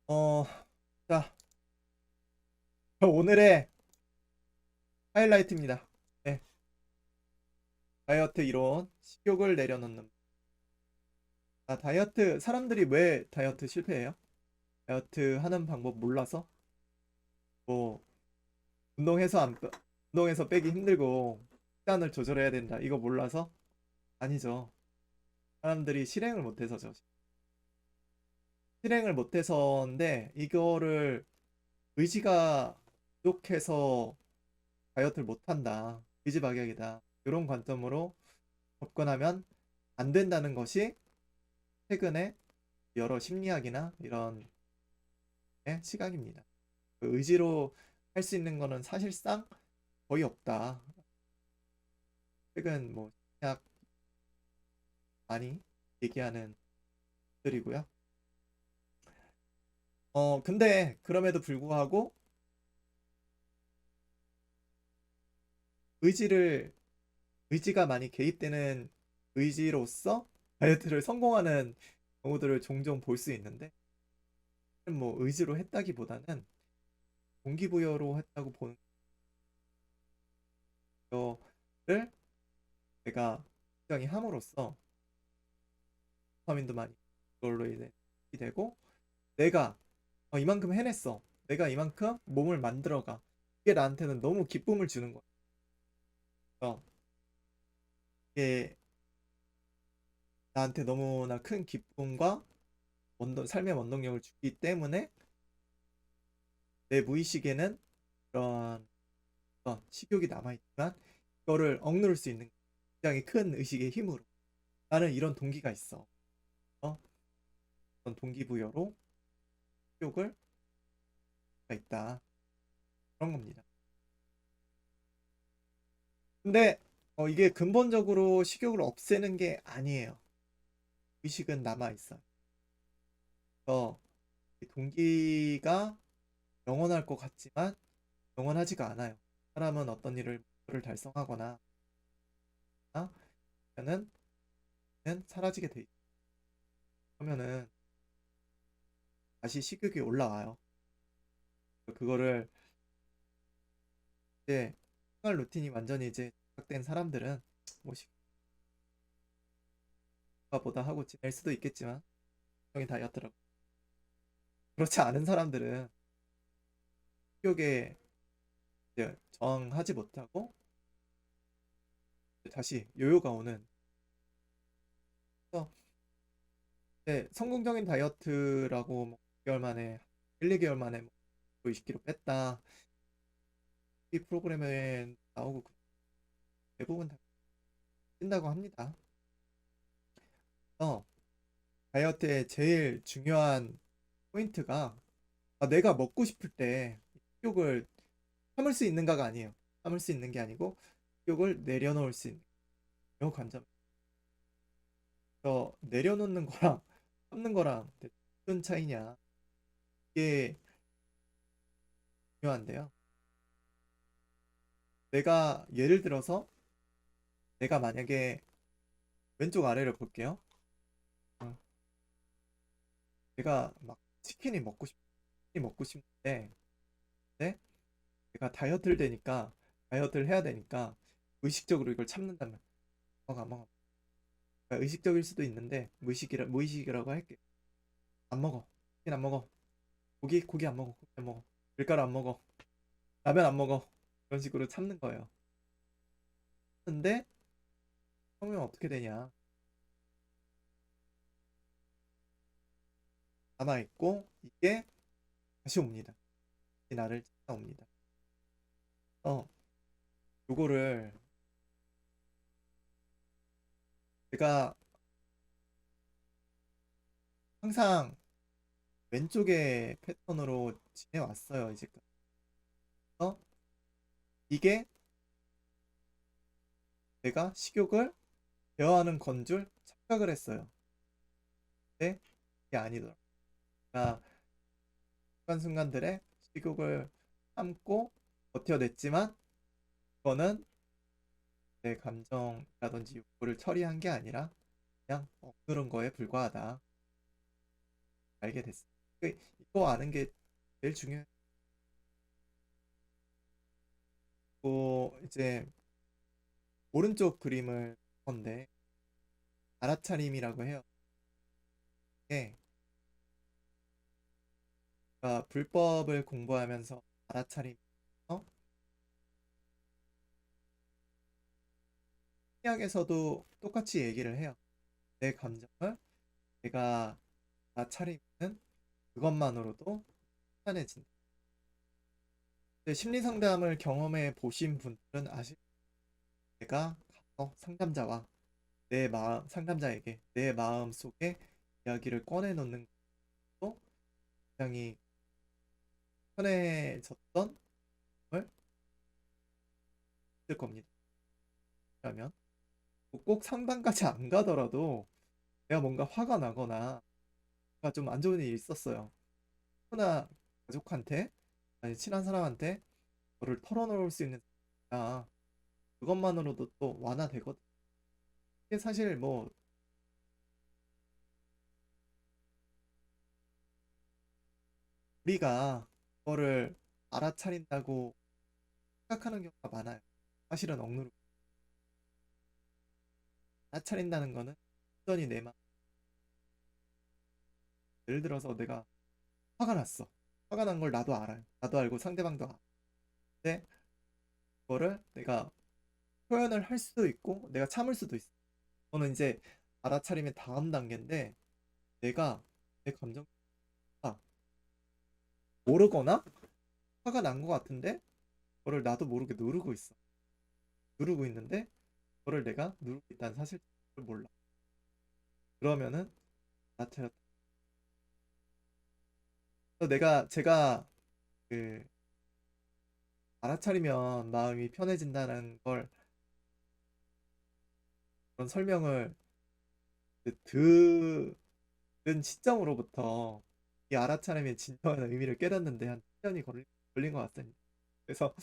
어, 자, 오늘의 하이라이트입니다. 네, 다이어트 이론, 식욕을 내려놓는. 다이어트, 사람들이 왜 다이어트 실패해요? 다이어트 하는 방법 몰라서? 뭐, 운동해서 운동해서 빼기 힘들고, 식단을 조절해야 된다. 이거 몰라서? 아니죠. 사람들이 실행을 못해서죠. 실행을 못해서인데, 이거를 의지가 부족해서 다이어트를 못한다. 의지박약이다. 이런 관점으로 접근하면 안 된다는 것이 최근에 여러 심리학이나 이런 시각입니다. 그 의지로 할 수 있는 거는 사실상 거의 없다. 최근 뭐 심리학 많이 얘기하는 들이고요. 근데 그럼에도 불구하고 의지를 의지가 많이 개입되는 의지로서 다이어트를 성공하는 경우들을 종종 볼 수 있는데 뭐 의지로 했다기보다는 동기부여로 했다고 보는 거를 내가 굉장히 함으로써 도파민도 많이 그걸로 인해 되고 내가 이만큼 해냈어. 내가 이만큼 몸을 만들어가. 이게 나한테는 너무 기쁨을 주는 거야. 이게 나한테 너무나 큰 기쁨과 삶의 원동력을 주기 때문에 내 무의식에는 그런 식욕이 남아있지만 이거를 억누를 수 있는 굉장히 큰 의식의 힘으로 나는 이런 동기가 있어. 그런 동기부여로 식욕을 있다. 그런 겁니다. 근데 이게 근본적으로 식욕을 없애는 게 아니에요. 의식은 남아 있어요. 그래서 이 동기가 영원할 것 같지만 영원하지가 않아요. 사람은 어떤 일을 목표를 달성하거나 하면은 사라지게 돼 있어요. 그러면은 다시 식욕이 올라와요. 그거를 이제 생활 루틴이 완전히 이제 시작된 사람들은 뭐 식욕보다 하고 지낼 수도 있겠지만 형이 다이어트라고. 그렇지 않은 사람들은 식욕에 이제 저항하지 못하고 다시 요요가 오는. 그래서 이제 성공적인 다이어트라고 뭐 6개월 만에 1, 2개월 만에 뭐 20kg 뺐다. 이 프로그램에 나오고 대부분 다 찐다고 합니다. 다이어트의 제일 중요한 포인트가 내가 먹고 싶을 때 식욕을 참을 수 있는가가 아니에요. 참을 수 있는 게 아니고 식욕을 내려놓을 수 있는 이 관점. 내려놓는 거랑 참는 거랑 무슨 차이냐. 이게 중요한데요. 내가 예를 들어서 내가 만약에 왼쪽 아래를 볼게요. 어, 내가 막 치킨이 먹고 싶은데 네? 내가 다이어트를 해야 되니까 의식적으로 이걸 참는다면 먹어 안 먹어. 그러니까 의식적일 수도 있는데 무의식이라고 할게. 안 먹어. 치킨 안 먹어. 고기 안 먹어. 고기 안 먹어. 밀가루 안 먹어. 라면 안 먹어. 그런 식으로 참는 거예요. 근데 그러면 어떻게 되냐? 남아 있고 이게 다시 옵니다. 다시 나를 찾아옵니다. 어, 요거를 제가 항상 왼쪽의 패턴으로 지내왔어요, 이제까지. 어? 이게 내가 식욕을 제어하는 건 줄 착각을 했어요. 근데 이게 아니더라. 그러니까 순간순간들의 식욕을 참고 버텨냈지만 그거는 내 감정이라든지 욕구를 처리한 게 아니라 그냥 억누른 거에 불과하다. 알게 됐어요. 이거 아는 게 제일 중요해요. 이제 오른쪽 그림을 건데 알아차림이라고 해요. 이게 그러니까 불법을 공부하면서 알아차림. 심리학에서도 똑같이 얘기를 해요. 내 감정을 내가 알아차리면 그것만으로도 편안해진다. 근데 심리 상담을 경험해 보신 분들은 아실 내가 가서 상담자와 내 마음 상담자에게 내 마음 속에 이야기를 꺼내놓는 것도 굉장히 편해졌던 걸 있을 겁니다. 그러면 꼭 상담까지 안 가더라도 내가 뭔가 화가 나거나 좀 안 좋은 일이 있었어요. 누구나 가족한테 아니 친한 사람한테 그거를 털어놓을 수 있는 야 그것만으로도 또 완화되거든. 이게 사실 뭐 우리가 그거를 알아차린다고 생각하는 경우가 많아요. 사실은 억누르고 알아차린다는 거는 완전히 내 마음. 예를 들어서 내가 화가 났어. 화가 난 걸 나도 알아요. 나도 알고 상대방도 알아. 근데 그거를 내가 표현을 할 수도 있고 내가 참을 수도 있어. 그거는 이제 알아차림의 다음 단계인데 내가 내 감정 모르거나 화가 난 것 같은데 그거를 나도 모르게 누르고 있어. 누르고 있는데 그거를 내가 누르고 있다는 사실을 몰라. 그러면은 알아차렸다. 그래서 제가 그 알아차리면 마음이 편해진다는 걸 그런 설명을 들은 시점으로부터 이 알아차림의 진정한 의미를 깨닫는데 한 10년이 걸린 것 같습니다. 그래서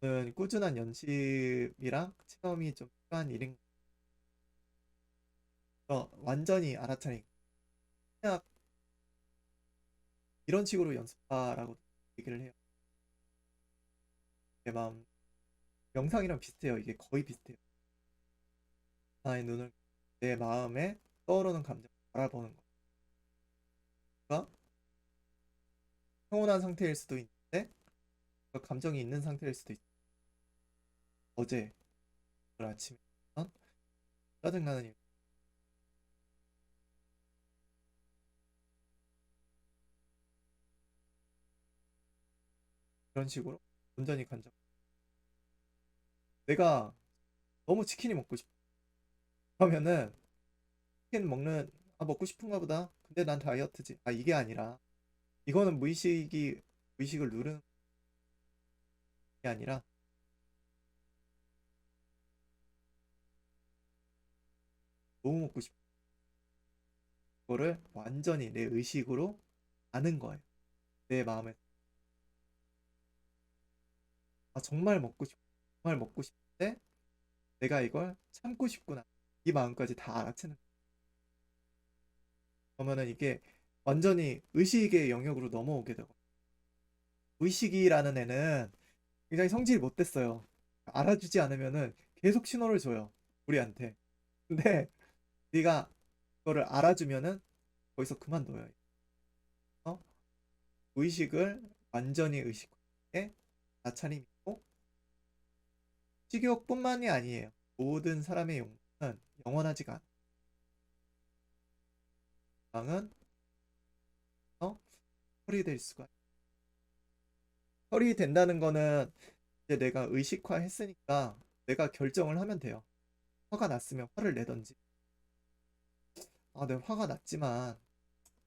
저는 꾸준한 연습이랑 체험이 좀 필요한 일인 거 완전히 알아차림. 그냥 이런 식으로 연습하라고 얘기를 해요. 내 마음 명상이랑 비슷해요. 이게 거의 비슷해요. 나의 눈을 내 마음에 떠오르는 감정을 바라보는 거가 평온한 상태일 수도 있는데 그 감정이 있는 상태일 수도 있어. 어제 오늘 아침에 짜증나는 일 그런 식으로 온전히 간접. 내가 너무 치킨이 먹고 싶어. 그러면은 치킨 먹고 싶은가 보다. 근데 난 다이어트지. 이게 아니라 이거는 무의식을 누르는 게 아니라 너무 먹고 싶어. 그거를 완전히 내 의식으로 아는 거예요. 내 마음에 정말 먹고 싶어. 정말 먹고 싶은데 내가 이걸 참고 싶구나. 이 마음까지 다 알아채는 거예요. 그러면은 이게 완전히 의식의 영역으로 넘어오게 되고 의식이라는 애는 굉장히 성질이 못됐어요. 알아주지 않으면은 계속 신호를 줘요. 우리한테. 근데 네가 그거를 알아주면은 거기서 그만둬요. 어? 의식을 완전히 의식에 나차림이고 식욕뿐만이 아니에요. 모든 사람의 욕망은 영원하지가 않아. 욕망은 처리될 수가 있어. 처리된다는 거는 이제 내가 의식화했으니까 내가 결정을 하면 돼요. 화가 났으면 화를 내던지. 내가 화가 났지만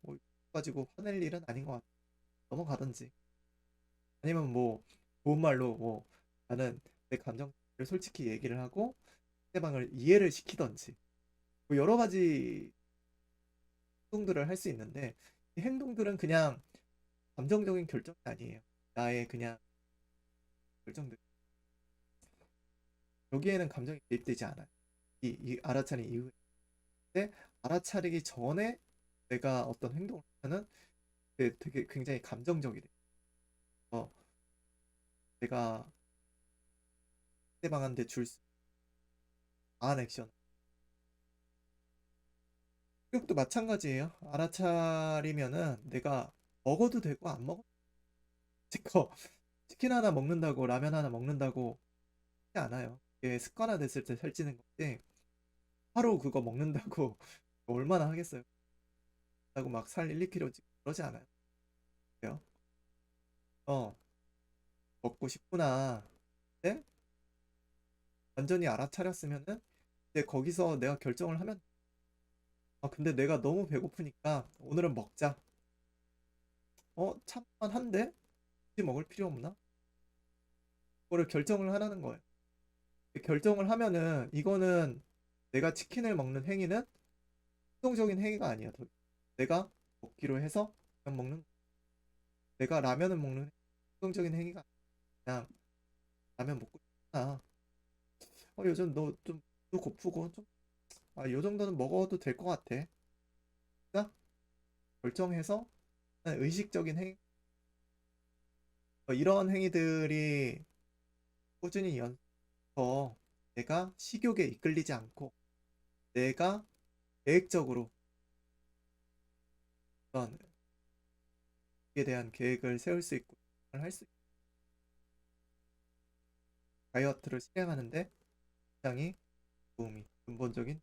뭐 이거 가지고 화낼 일은 아닌 것 같아. 넘어가던지. 아니면 뭐 좋은 말로 뭐 나는 내 감정을 솔직히 얘기를 하고 상대방을 이해를 시키던지. 뭐 여러 가지 행동들을 할 수 있는데 이 행동들은 그냥 감정적인 결정이 아니에요. 나의 그냥 결정들. 여기에는 감정이 개입되지 않아요. 이 알아차림 이후에. 근데 알아차리기 전에 내가 어떤 행동을 하면은 되게 굉장히 감정적이래. 어, 내가 상대방한테 줄 수, 강한 액션. 교육도 마찬가지예요. 알아차리면은 내가 먹어도 되고 안 먹어도 되고 치킨 하나 먹는다고 라면 하나 먹는다고 하지 않아요. 이게 습관화됐을 때 살찌는 건데 하루 그거 먹는다고 얼마나 하겠어요. 하고 막 살 1, 2kg 찌고 그러지 않아요. 그래요? 어, 먹고 싶구나. 근데 완전히 알아차렸으면은 이제 거기서 내가 결정을 하면 근데 내가 너무 배고프니까 오늘은 먹자. 참만한데? 굳이 먹을 필요 없나? 그거를 결정을 하라는 거예요. 결정을 하면은 이거는 내가 치킨을 먹는 행위는 수동적인 행위가 아니야. 내가 먹기로 해서 그냥 먹는 거야. 내가 라면을 먹는 수동적인 행위가 아니야. 그냥 라면 먹고 싶다. 요즘 너 좀 고프고 좀 요 정도는 먹어도 될 것 같아. 그러니까 결정해서 그냥 의식적인 행위 이런 행위들이 꾸준히 연습해서 내가 식욕에 이끌리지 않고 내가 계획적으로 어떤 에 대한 계획을 세울 수 있고 할 수 있고 다이어트를 실행하는데 굉장히 도움이 근본적인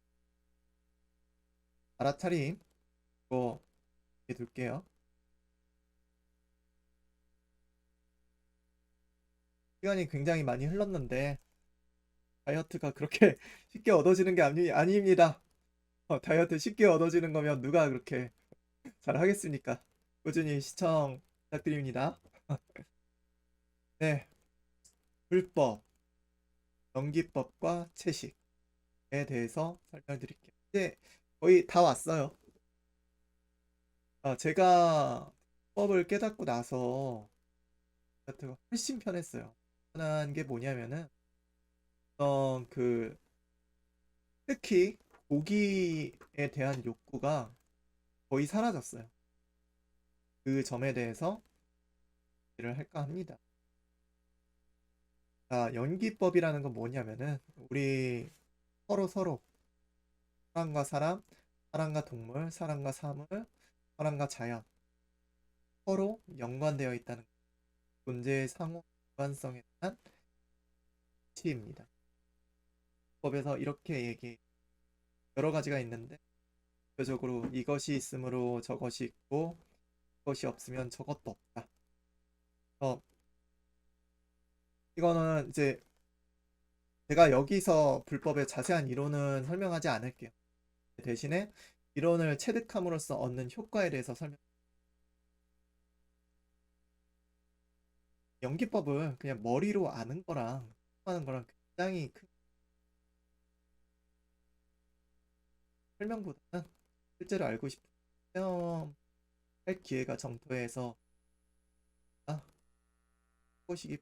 알아차림 이거 둘게요. 시간이 굉장히 많이 흘렀는데 다이어트가 그렇게 쉽게 얻어지는 게 아닙니다. 다이어트 쉽게 얻어지는 거면 누가 그렇게 잘 하겠습니까? 꾸준히 시청 부탁드립니다. 네, 불법, 연기법과 채식에 대해서 설명드릴게요. 이제 거의 다 왔어요. 제가 법을 깨닫고 나서 다이어트가 훨씬 편했어요. 편한 게 뭐냐면은 그 특히 고기에 대한 욕구가 거의 사라졌어요. 그 점에 대해서 얘기를 할까 합니다. 자, 연기법이라는 건 뭐냐면은 우리 서로 사람과 사람, 사람과 동물, 사람과 사물, 사람과 자연 서로 연관되어 있다는 존재의 상호 연관성에 대한 치입니다. 법에서 이렇게 얘기 여러 가지가 있는데 대표적으로 이것이 있으므로 저것이 있고 이것이 없으면 저것도 없다. 어, 이거는 이제 제가 여기서 불법의 자세한 이론은 설명하지 않을게요. 대신에 이론을 체득함으로써 얻는 효과에 대해서 설명. 연기법을 그냥 머리로 아는 거랑 하는 거랑 굉장히 큰 설명보다는 실제로 알고 싶은 체험할 기회가 정토에서 보시기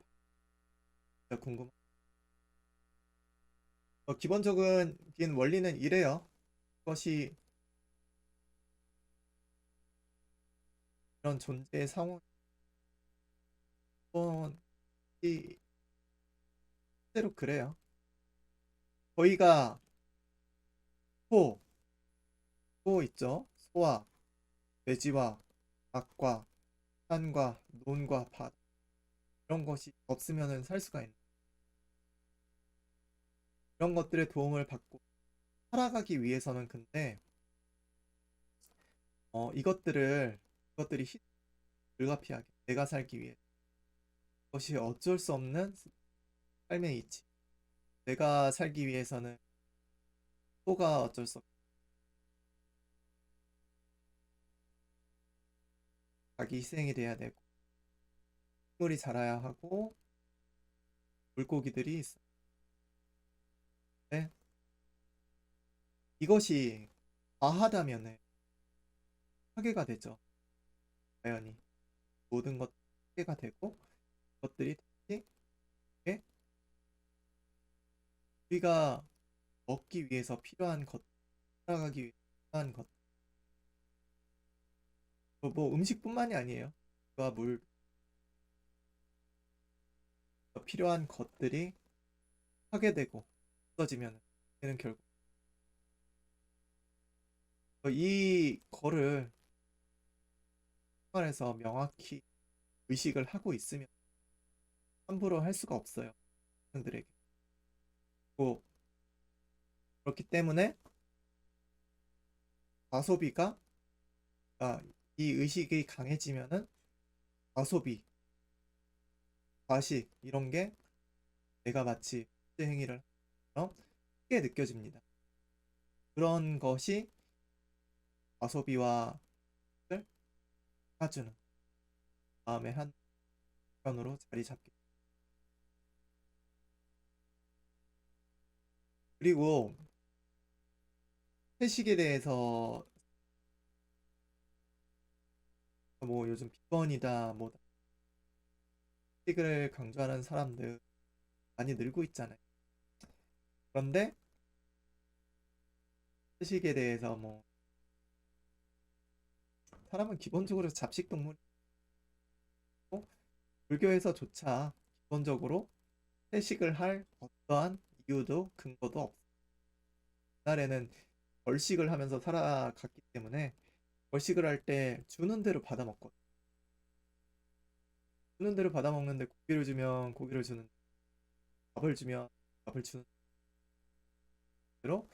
궁금. 기본적인 원리는 이래요. 그것이 이런 존재의 상호 이 실제로 그래요. 저희가 소, 소 있죠? 소와 돼지와 닭과 산과 논과 밭 이런 것이 없으면 살 수가 있는 이런 것들의 도움을 받고 살아가기 위해서는 근데 이것들이 불가피하게 내가 살기 위해 그것이 어쩔 수 없는 삶의 이치. 내가 살기 위해서는 소가 어쩔 수 없고 자기 희생이 돼야 되고 식물이 자라야 하고 물고기들이 있어. 네? 이것이 과하다면 파괴가 되죠. 자연이 모든 것 파괴가 되고 것들이 다시 이렇게 우리가 먹기 위해서 필요한 것, 살아가기 위해 필요한 것 뭐 음식뿐만이 아니에요. 과 물 필요한 것들이 하게 되고 없어지면 되는 결국 이 거를 생활에서 명확히 의식을 하고 있으면 함부로 할 수가 없어요. 학생들에게. 뭐 그렇기 때문에 과소비가 이 의식이 강해지면은 과소비, 과식 이런 게 내가 마치 범죄 행위를 하처럼 크게 느껴집니다. 그런 것이 과소비와 를 해주는 마음의 한 편으로 자리 잡게. 그리고 회식에 대해서 뭐 요즘 비건이다 뭐 회식을 강조하는 사람들 많이 늘고 있잖아요. 그런데 회식에 대해서 뭐 사람은 기본적으로 잡식 동물이고 불교에서조차 기본적으로 회식을 할 어떠한 이유도 근거도 없어요. 옛날에는 벌식을 하면서 살아갔기 때문에 벌식을 할 때 주는 대로 받아 먹거든. 주는 대로 받아 먹는데 고기를 주면 고기를 주는, 밥을 주면 밥을 주는 대로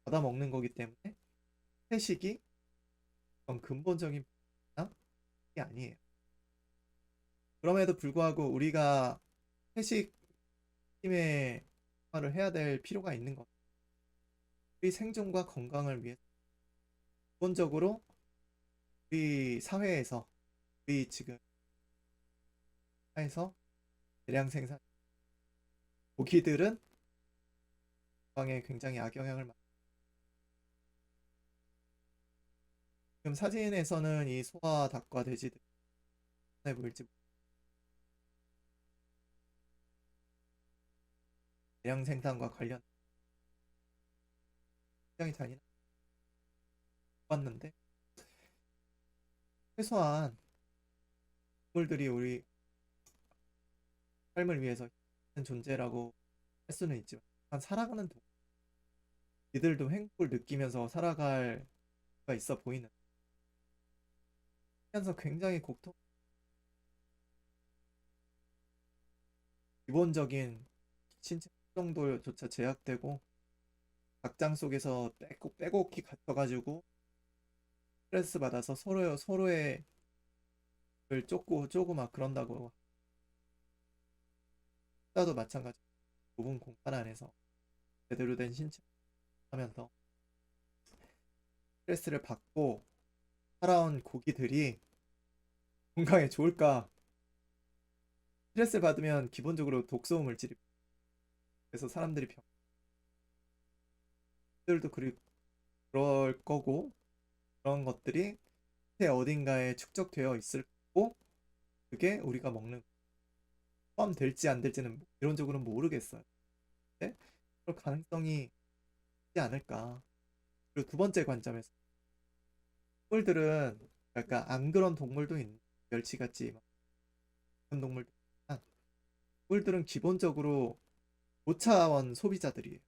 받아 먹는 거기 때문에 회식이 어떤 근본적인 게 아니에요. 그럼에도 불구하고 우리가 회식 팀의 생활을 해야 될 필요가 있는 것. 우리 생존과 건강을 위해 기본적으로 우리 사회에서 우리 지금 사회에서 대량 생산 고기들은 건강에 굉장히 악영향을 지금 사진에서는 이 소와 닭과 돼지들 해 보일지 대량 생산과 관련 굉장히 잔인한 봤는데 최소한 동물들이 우리 삶을 위해서 있는 존재라고 할 수는 있지만 살아가는 동물 이들도 행복을 느끼면서 살아갈 수가 있어 보이는 하면서 굉장히 기본적인 신체 정도조차 제약되고 각장 속에서 빼곡히 갇혀가지고 스트레스 받아서 서로의 을 쫓고 막 그런다고. 나도 마찬가지. 좁은 공간 안에서 제대로 된 신체 하면서 스트레스를 받고 살아온 고기들이 건강에 좋을까? 스트레스 받으면 기본적으로 독소 물질이, 그래서 사람들이 병들도 그럴 거고, 그런 것들이 체 어딘가에 축적되어 있을 거고, 그게 우리가 먹는 포함될지 안 될지는 이론적으로는 모르겠어요. 근데 그럴 가능성이 있지 않을까. 그리고 두 번째 관점에서 동물들은 약간 안 그런 동물도 있는, 멸치같이 막 그런 동물도 있지만 동물들은 기본적으로 고차원 소비자들이에요.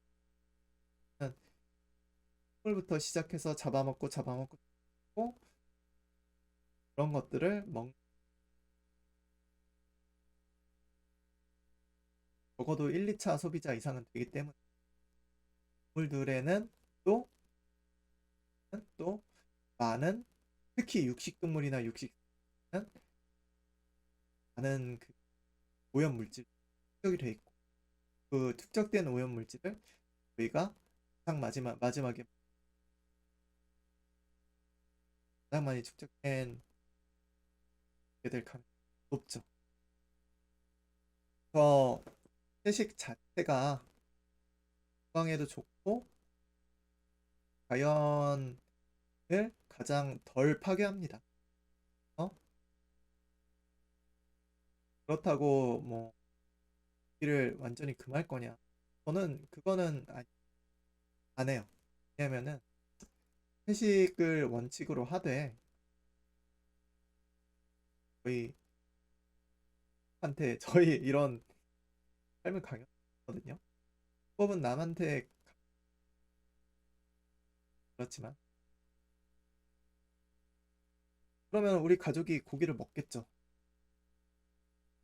동물부터 시작해서 잡아먹고 그런 것들을 적어도 1, 2차 소비자 이상은 되기 때문에 동물들에는 또, 또 많은, 특히 육식동물이나 육식은 많은 그 오염물질 축적이 돼 있고 그 축적된 오염물질을 저희가 마지막에 가장 많이 축적된 게 될 가능성이 높죠. 그래서 채식 자체가 건강에도 좋고 자연을 가장 덜 파괴합니다. 어? 그렇다고 뭐 이를 완전히 금할 거냐? 저는 그거는 안 해요. 왜냐면은 회식을 원칙으로 하되 저희 한테 저희 이런 삶을 강요하거든요. 법은 남한테 그렇지만 그러면 우리 가족이 고기를 먹겠죠.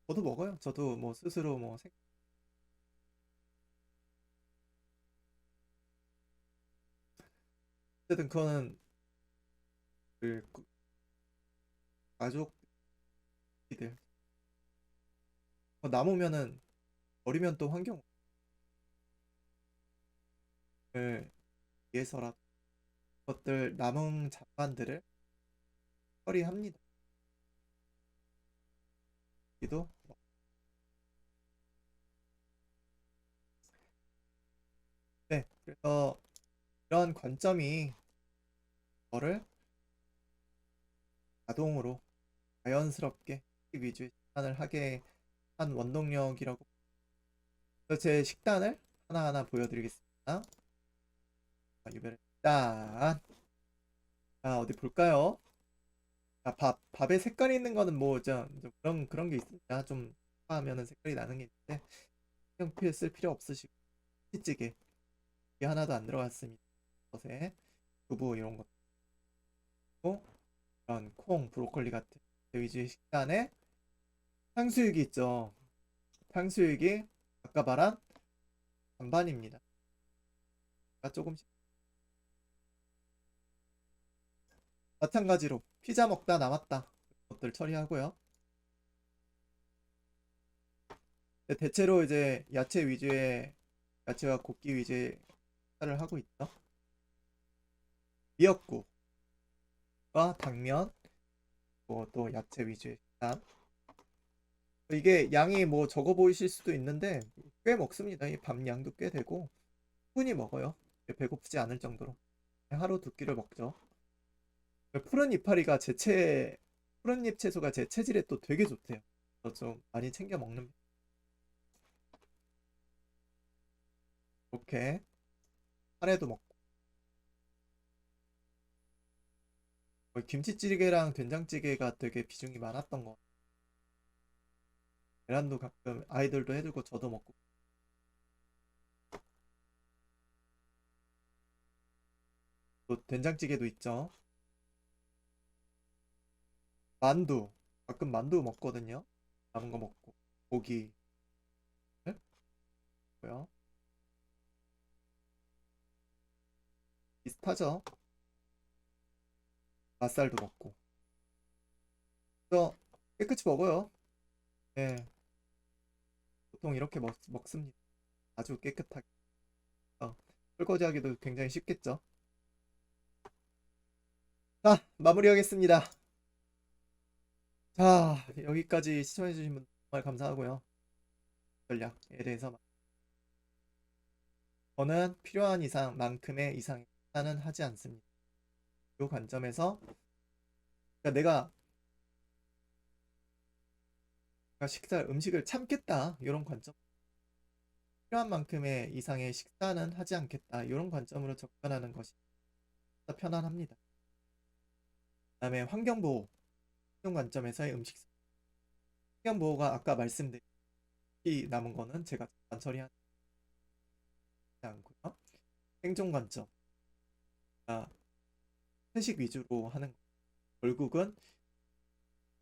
저도 먹어요. 저도 뭐 스스로 뭐 어쨌든 그거는 그 가족이들 남으면은 버리면 또 환경을 위해서라도 그것들 남은 잔반들을 처리합니다. 기도 네, 그래서 이런 관점이 저를 자동으로 자연스럽게 위주의 식단을 하게 한 원동력이라고. 그래서 제 식단을 하나하나 보여드리겠습니다. 유별의 식단. 자, 어디 볼까요? 자, 밥에 색깔이 있는 거는 뭐, 좀 그런 게 있습니다. 좀, 하면은 색깔이 나는 게 있는데, 신경 쓸 필요 없으시고, 김치찌개. 이게 하나도 안 들어갔습니다. 것에, 두부 이런 것도, 이런 콩, 브로콜리 같은 위주의 식단에 탕수육이 있죠. 탕수육이 아까 말한 반반입니다. 그러니까 조금씩. 마찬가지로 피자 먹다 남았다. 것들 처리하고요. 근데 대체로 이제 야채 위주의 야채와 고기 위주의 식사를 하고 있죠. 미역국과 당면, 또 야채 위주의 식단. 이게 양이 뭐 적어 보이실 수도 있는데 꽤 먹습니다. 이 밥 양도 꽤 되고 충분히 먹어요. 배고프지 않을 정도로 하루 두 끼를 먹죠. 푸른 이파리가 푸른 잎 채소가 제 체질에 또 되게 좋대요. 그래서 좀 많이 챙겨 먹는. 이렇게 카레도 먹고 김치찌개랑 된장찌개가 되게 비중이 많았던 거. 계란도 가끔 아이들도 해주고 저도 먹고. 또 된장찌개도 있죠. 만두 가끔 만두 먹거든요. 남은 거 먹고 고기 고요. 비슷하죠. 맛살도 먹고. 그래서 깨끗이 먹어요. 네, 보통 이렇게 먹습니다. 아주 깨끗하게. 설거지하기도 굉장히 쉽겠죠. 자, 마무리하겠습니다. 자, 여기까지 시청해주신 분 정말 감사하고요. 전략에 대해서 저는 필요한 이상만큼의 이상의 식사는 하지 않습니다. 이 관점에서 그러니까 내가 음식을 참겠다 이런 관점, 필요한 만큼의 이상의 식사는 하지 않겠다 이런 관점으로 접근하는 것이 더 편안합니다. 그다음에 환경보호 관점에서의 음식 환경보호가 아까 말씀드린 남은 거는 제가 처리하지 않고요. 생존 관점, 아, 회식 위주로 하는 거. 결국은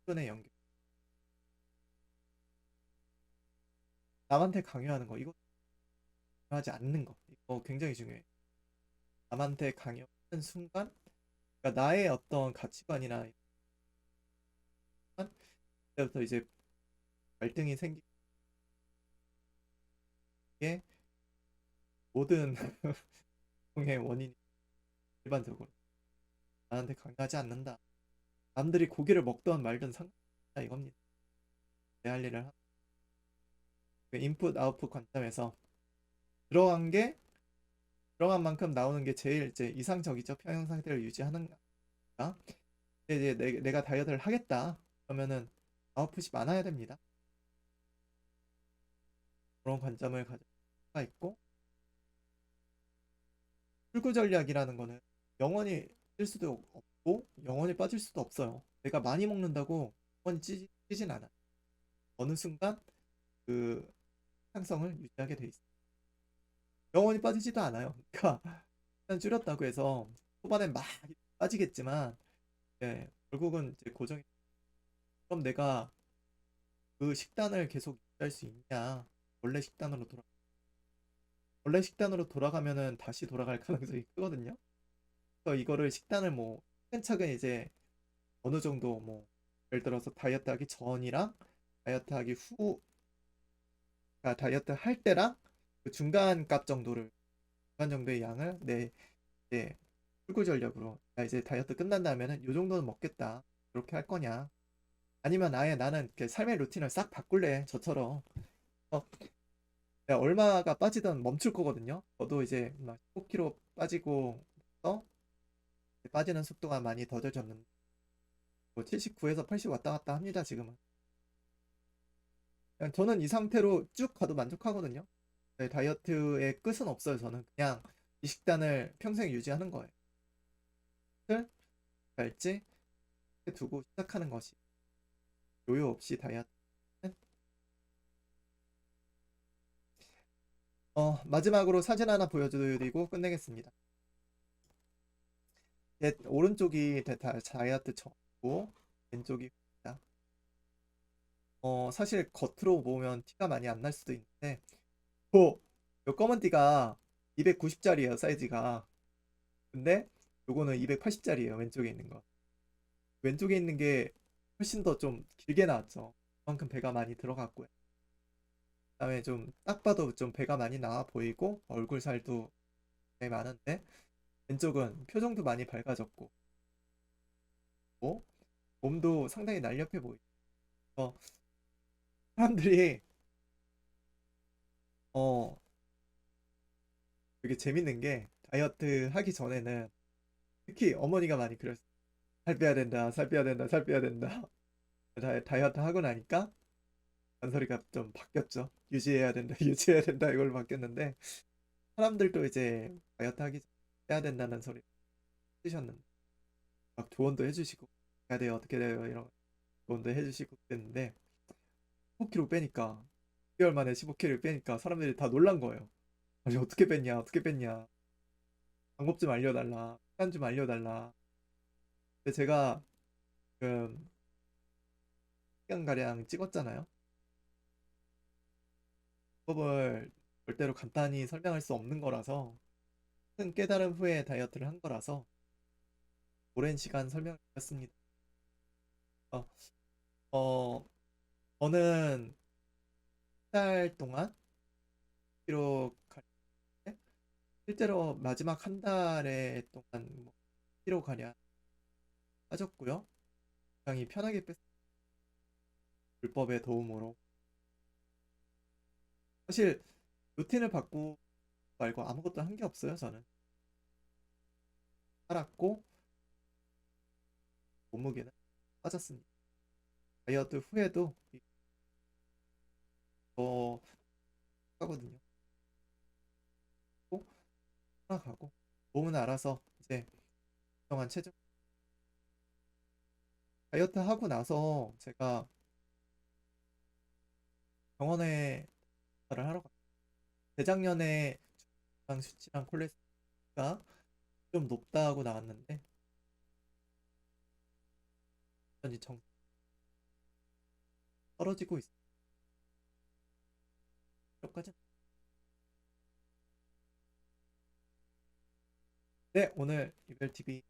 생존의 연결. 남한테 강요하는 거, 이거 하지 않는 거, 이거 굉장히 중요해요. 남한테 강요하는 순간, 그러니까 나의 어떤 가치관이나 그때부터 이제 갈등이 생기게 모든 의 원인이 일반적으로 나한테 강요하지 않는다. 남들이 고기를 먹던 말든 상관없다 이겁니다. 내 할 일을 인풋 아웃풋 관점에서 들어간 게 들어간 만큼 나오는 게 제일 이제 이상적이죠. 평형 상태를 유지하는 거니까. 이제 내가 다이어트를 하겠다. 그러면은 아웃풋이 많아야 됩니다. 그런 관점을 가질 수가 있고 출구 전략이라는 거는 영원히 뜰 수도 없고 영원히 빠질 수도 없어요. 내가 많이 먹는다고 영원히 찌진 않아. 어느 순간 그 상성을 유지하게 돼 있어. 영원히 빠지지도 않아요. 그러니까 일단 줄였다고 해서 초반엔 막 빠지겠지만 결국은 이제 고정이. 그럼 내가 그 식단을 계속 유지할 수 있냐? 원래 식단으로 돌아. 원래 식단으로 돌아가면은 다시 돌아갈 가능성이 크거든요. 그래서 이거를 식단을 뭐 차근차근 이제 어느 정도 뭐 예를 들어서 다이어트 하기 전이랑 다이어트 하기 후, 그러니까 다이어트 할 때랑 그 중간 정도의 양을 내 이제 출구 전략으로 나 이제 다이어트 끝난다면은 요 정도는 먹겠다. 이렇게 할 거냐? 아니면 아예 나는 이렇게 삶의 루틴을 싹 바꿀래. 저처럼. 어, 내가 얼마가 빠지든 멈출 거거든요. 저도 이제 막 15kg 빠지고 빠지는 속도가 많이 더뎌졌는데 뭐 79에서 80 왔다 갔다 합니다, 지금은. 그냥 저는 이 상태로 쭉 가도 만족하거든요. 다이어트의 끝은 없어요, 저는. 그냥 이 식단을 평생 유지하는 거예요. 을 갈지 두고 시작하는 것이 요요 없이 다이어트는. 마지막으로 사진 하나 보여드리고 끝내겠습니다. 오른쪽이 다이어트 전이고 왼쪽이 후입니다. 사실 겉으로 보면 티가 많이 안 날 수도 있는데 요 검은 띠가 290짜리예요, 사이즈가. 근데 요거는 280짜리예요, 왼쪽에 있는 거. 왼쪽에 있는 게 훨씬 더 좀 길게 나왔죠. 그만큼 배가 많이 들어갔고요. 그다음에 좀 딱 봐도 좀 배가 많이 나와 보이고 얼굴 살도 되게 많은데 왼쪽은 표정도 많이 밝아졌고 뭐 몸도 상당히 날렵해 보이죠. 사람들이 어 되게 재밌는 게 다이어트 하기 전에는 특히 어머니가 많이 그랬어요. 살 빼야 된다, 살 빼야 된다, 살 빼야 된다. 다이어트 하고 나니까 잔소리가 좀 바뀌었죠. 유지해야 된다, 유지해야 된다 이걸로 바뀌었는데 사람들도 이제 다이어트 하기 전에 빼야 된다는 소리 쓰셨는데 막 조언도 해주시고 해야 돼요, 어떻게 돼요 이런 조언도 해주시고 그랬는데 15kg 빼니까 6개월 만에 15kg 빼니까 사람들이 다 놀란 거예요. 아니 어떻게 뺐냐, 어떻게 뺐냐. 방법 좀 알려달라, 시간 좀 알려달라. 근데 제가 그 시간가량 찍었잖아요. 방법을 절대로 간단히 설명할 수 없는 거라서 큰 깨달음 후에 다이어트를 한 거라서 오랜 시간 설명을 드렸습니다. 어, 어, 저는 한 달 동안 1kg 가량 실제로 마지막 한 달에 동안 뭐 1kg 가량 빠졌고요. 굉장히 편하게 뺐어요. 불법의 도움으로. 사실 루틴을 바꾸고 말고 아무것도 한 게 없어요, 저는. 살았고 몸무게는 빠졌습니다. 다이어트 후에도 더 하거든요. 또 살아가고 몸은 알아서 이제 정한 체중. 다이어트 하고 나서 제가 병원에 검사를 하러 갔어요. 재작년에 중간 수치랑 콜레스테롤가 좀 높다고 나왔는데 여전히 정 떨어지고 있어요. 여기까지. 네, 오늘 이별 TV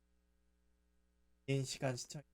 긴 시간 시청해주세요.